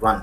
1,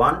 1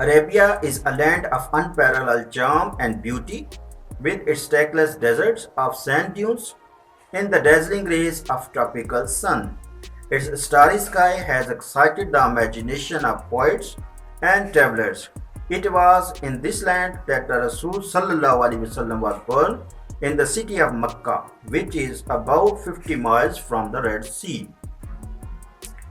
Arabia is a land of unparalleled charm and beauty, with its trackless deserts of sand dunes in the dazzling rays of tropical sun. Its starry sky has excited the imagination of poets and travelers. It was in this land that the Rasul sallallahu alaihi wasallam was born, in the city of Makkah, which is about 50 miles from the Red Sea.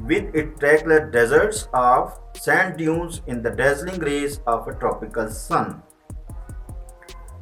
with its trackless deserts of sand dunes in the dazzling rays of a tropical sun.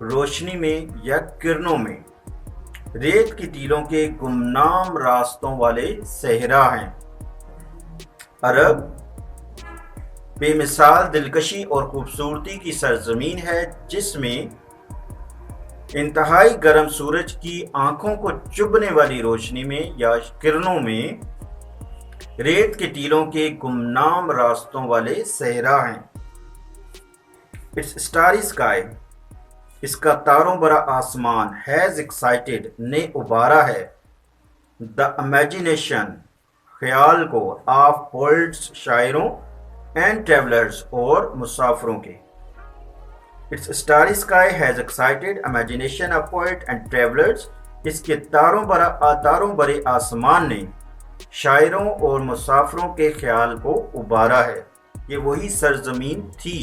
روشنی میں یا کرنوں میں ریت کی ٹیلوں کے گمنام راستوں والے صحرا ہیں۔ عرب بے مثال دلکشی اور خوبصورتی کی سرزمین ہے جس میں انتہائی گرم سورج کی آنکھوں کو چبھنے والی روشنی میں یا کرنوں میں ریت کے ٹیلوں کے گمنام راستوں والے صحرا ہیں۔ اٹس اسٹاری اسکائی، اس کا تاروں بھرا آسمان، ہیز ایکسائٹڈ نے ابھارا ہے، دا امیجینیشن خیال کو، آف پوئٹس شاعروں، اینڈ ٹریولرز اور مسافروں کے۔ It's starry sky has excited imagination of poet and travellers, اس کے تاروں بھرے آسمان نے شاعروں اور مسافروں کے خیال کو ابھارا ہے۔ یہ وہی سرزمین تھی،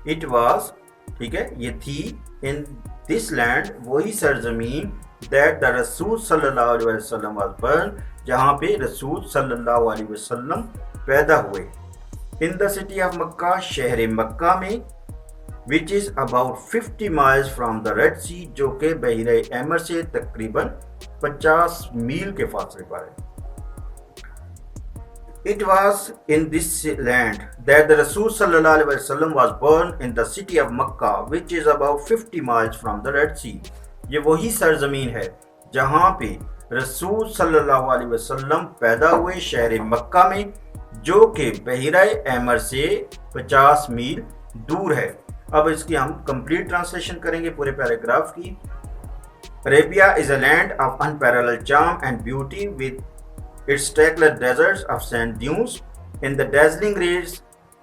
اٹ واز، ٹھیک ہے، یہ تھی ان دس لینڈ، وہی سرزمین دیٹ دا رسول صلی اللہ علیہ وسلم واز برن، جہاں پہ رسول صلی اللہ علیہ وسلم پیدا ہوئے۔ ان دا سٹی آف مکہ، شہر مکہ میں، which is about 50 miles from the Red Sea، جو کہ بحیرہ احمر سے تقریباً 50 میل کے فاصلے پر ہے۔ It was in this land that the Rasul sallallahu alaihi wasallam was born in the city of Makkah, which is about 50 miles from the Red Sea۔ یہ وہی سرزمین ہے جہاں پہ رسول صلی اللہ علیہ وسلم پیدا ہوئے، شہر مکہ میں، جو کہ بحیرہ احمر سے 50 میل دور ہے۔ اب اس کی ہم کمپلیٹ ٹرانسلیشن کریں گے پورے پیراگراف کی۔ Arabia is a land of unparalleled charm and beauty with its stellar deserts of sand dunes in the dazzling rays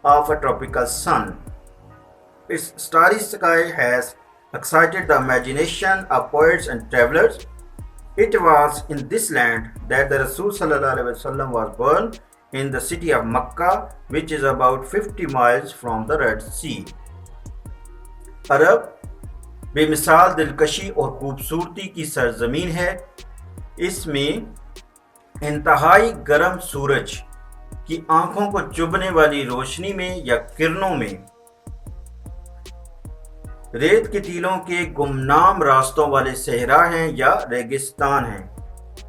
of a tropical sun. Its starry sky has excited the imagination of poets and travelers. It was in this land that the Rasul sallallahu alaihi wasallam was born in the city of Makkah, which is about 50 miles from the Red Sea. عرب بے مثال دلکشی اور خوبصورتی کی سرزمین ہے، اس میں انتہائی گرم سورج کی آنکھوں کو چبھنے والی روشنی میں یا کرنوں میں ریت کے ٹیلوں کے گمنام راستوں والے صحرا ہیں یا ریگستان ہیں۔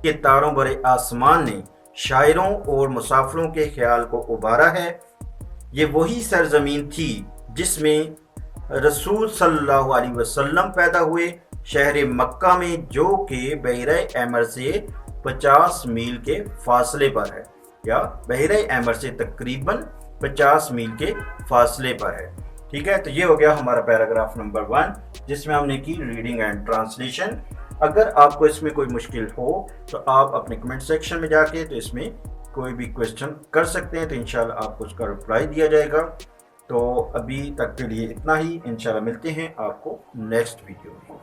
یہ تاروں بھرے آسمان نے شاعروں اور مسافروں کے خیال کو ابھارا ہے۔ یہ وہی سرزمین تھی جس میں رسول صلی اللہ علیہ وسلم پیدا ہوئے، شہر مکہ میں، جو کہ بحیرہ احمر سے 50 میل کے فاصلے پر ہے، یا بحیرہ احمر سے تقریباً 50 میل کے فاصلے پر ہے۔ ٹھیک ہے، تو یہ ہو گیا ہمارا پیراگراف نمبر 1 جس میں ہم نے کی ریڈنگ اینڈ ٹرانسلیشن۔ اگر آپ کو اس میں کوئی مشکل ہو تو آپ اپنے کمنٹ سیکشن میں جا کے تو اس میں کوئی بھی کویسچن کر سکتے ہیں، تو انشاءاللہ آپ کو اس کا رپلائی دیا جائے گا۔ تو ابھی تک کے لیے اتنا ہی، انشاءاللہ ملتے ہیں آپ کو نیکسٹ ویڈیو میں۔